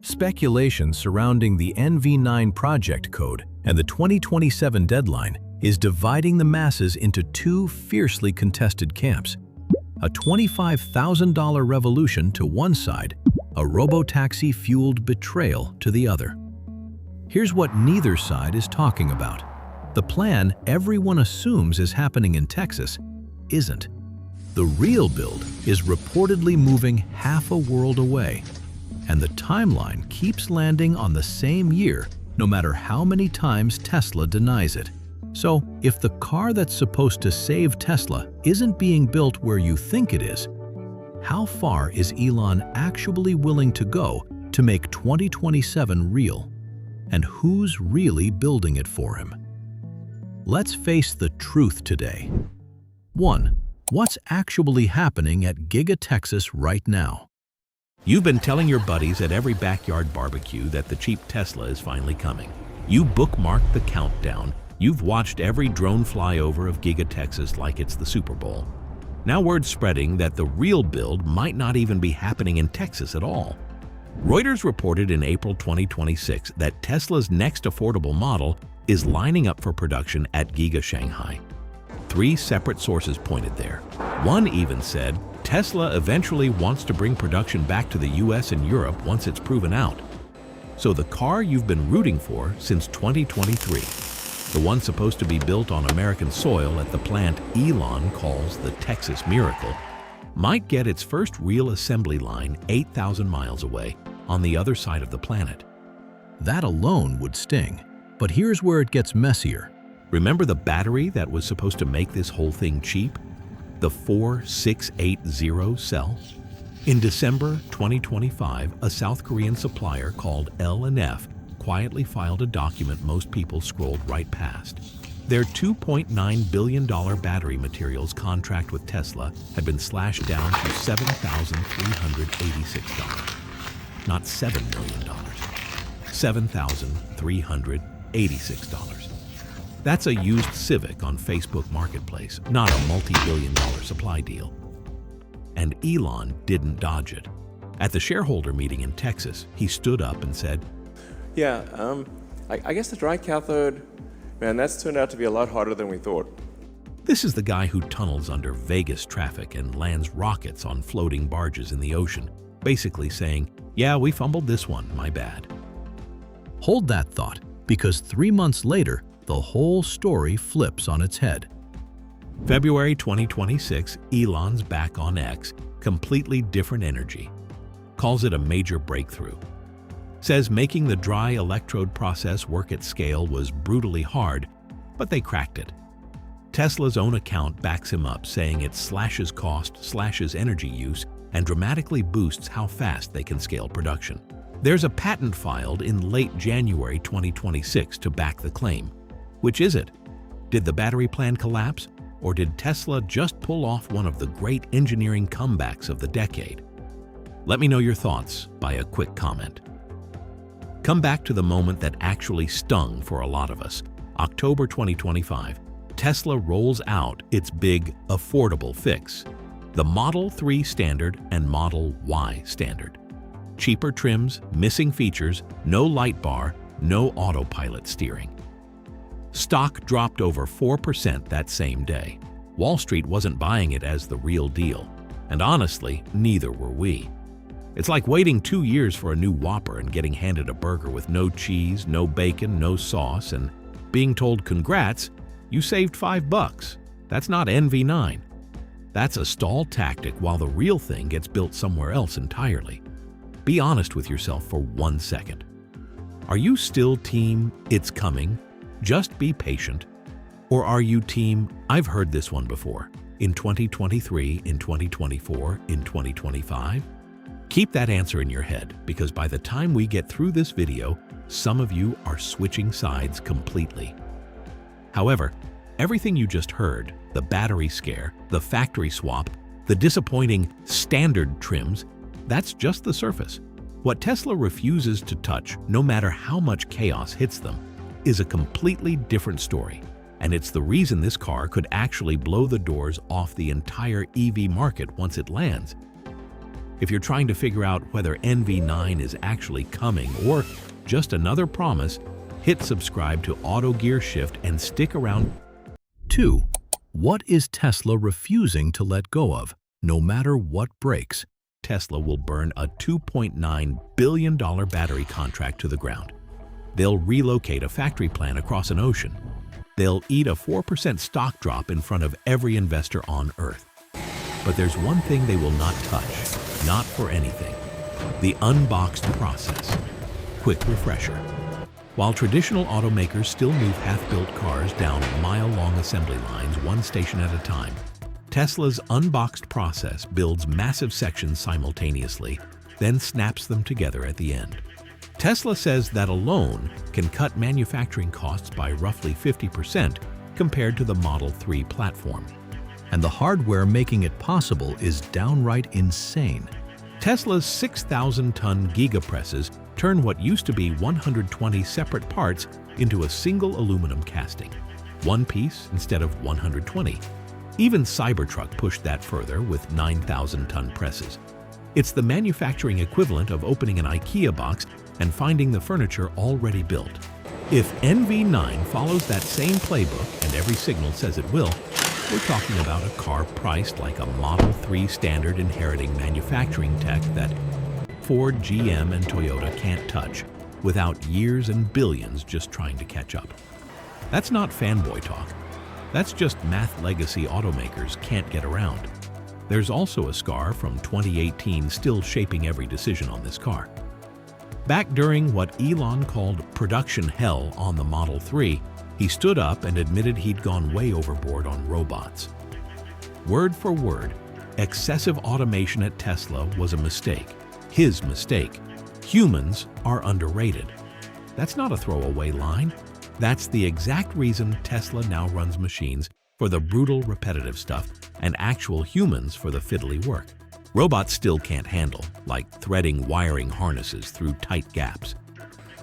Speculation surrounding the NV9 project code and the 2027 deadline is dividing the masses into two fiercely contested camps. A $25,000 revolution to one side, a robotaxi-fueled betrayal to the other. Here's what neither side is talking about. The plan everyone assumes is happening in Texas isn't. The real build is reportedly moving half a world away, and the timeline keeps landing on the same year no matter how many times Tesla denies it. So, if the car that's supposed to save Tesla isn't being built where you think it is, how far is Elon actually willing to go to make 2027 real? And who's really building it for him? Let's face the truth today. 1. What's actually happening at Giga Texas right now? You've been telling your buddies at every backyard barbecue that the cheap Tesla is finally coming. You bookmarked the countdown. You've watched every drone flyover of Giga Texas like it's the Super Bowl. Now word's spreading that the real build might not even be happening in Texas at all. Reuters reported in April 2026 that Tesla's next affordable model is lining up for production at Giga Shanghai. 3 separate sources pointed there. One even said Tesla eventually wants to bring production back to the US and Europe once it's proven out. So the car you've been rooting for since 2023, the one supposed to be built on American soil at the plant Elon calls the Texas Miracle, might get its first real assembly line 8,000 miles away on the other side of the planet. That alone would sting, but here's where it gets messier. Remember the battery that was supposed to make this whole thing cheap? The 4680 cell? In December 2025, a South Korean supplier called L&F quietly filed a document most people scrolled right past. Their $2.9 billion battery materials contract with Tesla had been slashed down to $7,386. Not $7 million. $7,386. That's a used Civic on Facebook Marketplace, not a multi-billion-dollar supply deal. And Elon didn't dodge it. At the shareholder meeting in Texas, he stood up and said, Yeah, I guess the dry cathode, man, that's turned out to be a lot harder than we thought. This is the guy who tunnels under Vegas traffic and lands rockets on floating barges in the ocean, basically saying, yeah, we fumbled this one, my bad. Hold that thought, because 3 months later, the whole story flips on its head. February 2026, Elon's back on X, completely different energy. Calls it a major breakthrough. Says making the dry electrode process work at scale was brutally hard, but they cracked it. Tesla's own account backs him up, saying it slashes cost, slashes energy use, and dramatically boosts how fast they can scale production. There's a patent filed in late January 2026 to back the claim. Which is it? Did the battery plan collapse, or did Tesla just pull off one of the great engineering comebacks of the decade? Let me know your thoughts by a quick comment. Come back to the moment that actually stung for a lot of us. October 2025, Tesla rolls out its big, affordable fix. The Model 3 Standard and Model Y Standard. Cheaper trims, missing features, no light bar, no autopilot steering. Stock dropped over 4% that same day. Wall Street wasn't buying it as the real deal. And honestly, neither were we. It's like waiting 2 years for a new Whopper and getting handed a burger with no cheese, no bacon, no sauce, and being told, congrats, you saved $5. That's not NV9. That's a stall tactic while the real thing gets built somewhere else entirely. Be honest with yourself for 1 second. Are you still team, it's coming, just be patient? Or are you team, I've heard this one before, in 2023, in 2024, in 2025? Keep that answer in your head, because by the time we get through this video, some of you are switching sides completely. However, everything you just heard, the battery scare, the factory swap, the disappointing standard trims, that's just the surface. What Tesla refuses to touch, no matter how much chaos hits them, is a completely different story. And it's the reason this car could actually blow the doors off the entire EV market once it lands. If you're trying to figure out whether NV9 is actually coming or just another promise, hit subscribe to autogearshift and stick around. 2. What is Tesla refusing to let go of, no matter what breaks? Tesla will burn a $2.9 billion battery contract to the ground. They'll relocate a factory plant across an ocean. They'll eat a 4% stock drop in front of every investor on Earth. But there's one thing they will not touch, not for anything: the unboxed process. Quick refresher. While traditional automakers still move half-built cars down mile-long assembly lines one station at a time, Tesla's unboxed process builds massive sections simultaneously, then snaps them together at the end. Tesla says that alone can cut manufacturing costs by roughly 50% compared to the Model 3 platform. And the hardware making it possible is downright insane. Tesla's 6,000-ton Giga presses turn what used to be 120 separate parts into a single aluminum casting, one piece instead of 120. Even Cybertruck pushed that further with 9,000-ton presses. It's the manufacturing equivalent of opening an IKEA box and finding the furniture already built. If NV9 follows that same playbook, and every signal says it will, we're talking about a car priced like a Model 3 standard inheriting manufacturing tech that Ford, GM, and Toyota can't touch without years and billions just trying to catch up. That's not fanboy talk. That's just math legacy automakers can't get around. There's also a scar from 2018 still shaping every decision on this car. Back during what Elon called production hell on the Model 3, he stood up and admitted he'd gone way overboard on robots. Word for word, excessive automation at Tesla was a mistake. His mistake. Humans are underrated. That's not a throwaway line. That's the exact reason Tesla now runs machines for the brutal, repetitive stuff and actual humans for the fiddly work. Robots still can't handle, like threading wiring harnesses through tight gaps.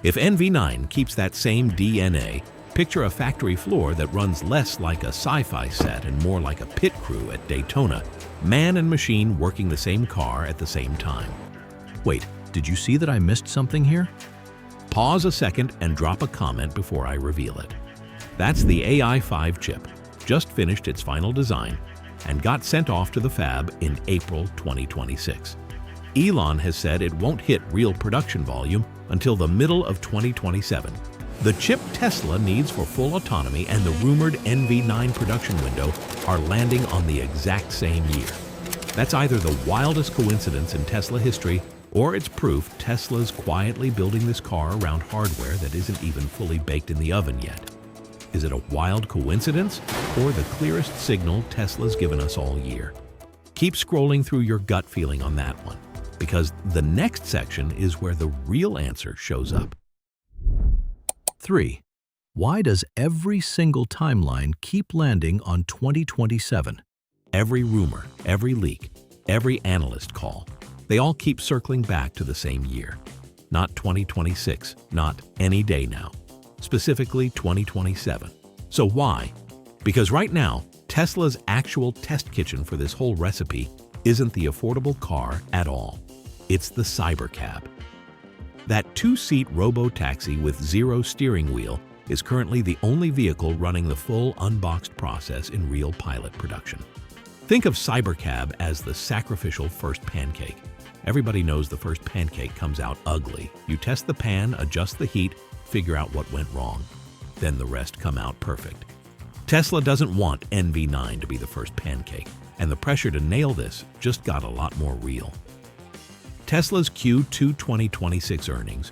If NV9 keeps that same DNA, picture a factory floor that runs less like a sci-fi set and more like a pit crew at Daytona, man and machine working the same car at the same time. Wait, did you see that I missed something here? Pause a second and drop a comment before I reveal it. That's the AI5 chip, just finished its final design and got sent off to the fab in April 2026. Elon has said it won't hit real production volume until the middle of 2027. The chip Tesla needs for full autonomy and the rumored NV9 production window are landing on the exact same year. That's either the wildest coincidence in Tesla history, or it's proof Tesla's quietly building this car around hardware that isn't even fully baked in the oven yet. Is it a wild coincidence, or the clearest signal Tesla's given us all year? Keep scrolling through your gut feeling on that one, because the next section is where the real answer shows up. 3. Why does every single timeline keep landing on 2027? Every rumor, every leak, every analyst call, they all keep circling back to the same year. Not 2026, not any day now. Specifically 2027. So why? Because right now, Tesla's actual test kitchen for this whole recipe isn't the affordable car at all. It's the Cybercab. That two-seat robo-taxi with zero steering wheel is currently the only vehicle running the full unboxed process in real pilot production. Think of Cybercab as the sacrificial first pancake. Everybody knows the first pancake comes out ugly. You test the pan, adjust the heat, figure out what went wrong. Then the rest come out perfect. Tesla doesn't want NV9 to be the first pancake, and the pressure to nail this just got a lot more real. Tesla's Q2 2026 earnings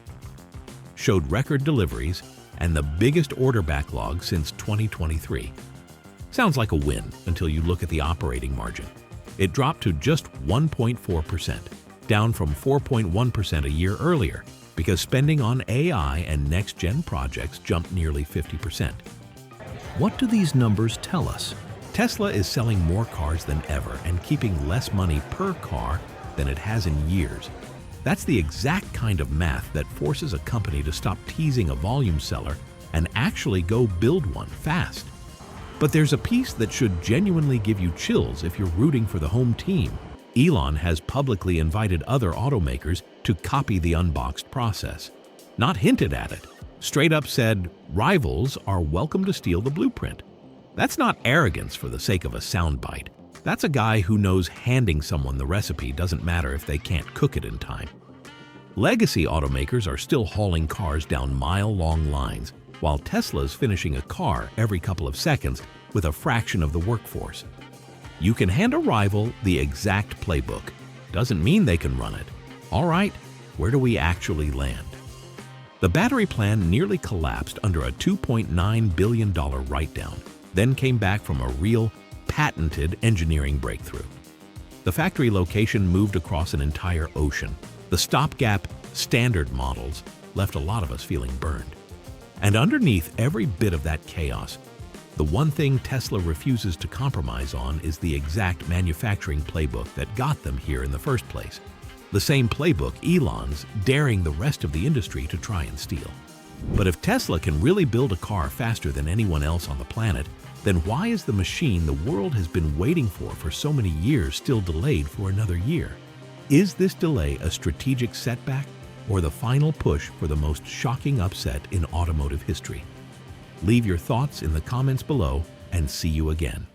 showed record deliveries and the biggest order backlog since 2023. Sounds like a win until you look at the operating margin. It dropped to just 1.4%, down from 4.1% a year earlier, because spending on AI and next-gen projects jumped nearly 50%. What do these numbers tell us? Tesla is selling more cars than ever and keeping less money per car than it has in years. That's the exact kind of math that forces a company to stop teasing a volume seller and actually go build one fast. But there's a piece that should genuinely give you chills if you're rooting for the home team. Elon has publicly invited other automakers to copy the unboxed process. Not hinted at it, straight up said, rivals are welcome to steal the blueprint. That's not arrogance for the sake of a soundbite. That's a guy who knows handing someone the recipe doesn't matter if they can't cook it in time. Legacy automakers are still hauling cars down mile-long lines, while Tesla's finishing a car every couple of seconds with a fraction of the workforce. You can hand a rival the exact playbook. Doesn't mean they can run it. All right, where do we actually land? The battery plan nearly collapsed under a $2.9 billion write-down, then came back from a real, patented engineering breakthrough. The factory location moved across an entire ocean. The stopgap standard models left a lot of us feeling burned. And underneath every bit of that chaos, the one thing Tesla refuses to compromise on is the exact manufacturing playbook that got them here in the first place. The same playbook Elon's daring the rest of the industry to try and steal. But if Tesla can really build a car faster than anyone else on the planet, then why is the machine the world has been waiting for so many years still delayed for another year? Is this delay a strategic setback or the final push for the most shocking upset in automotive history? Leave your thoughts in the comments below and see you again.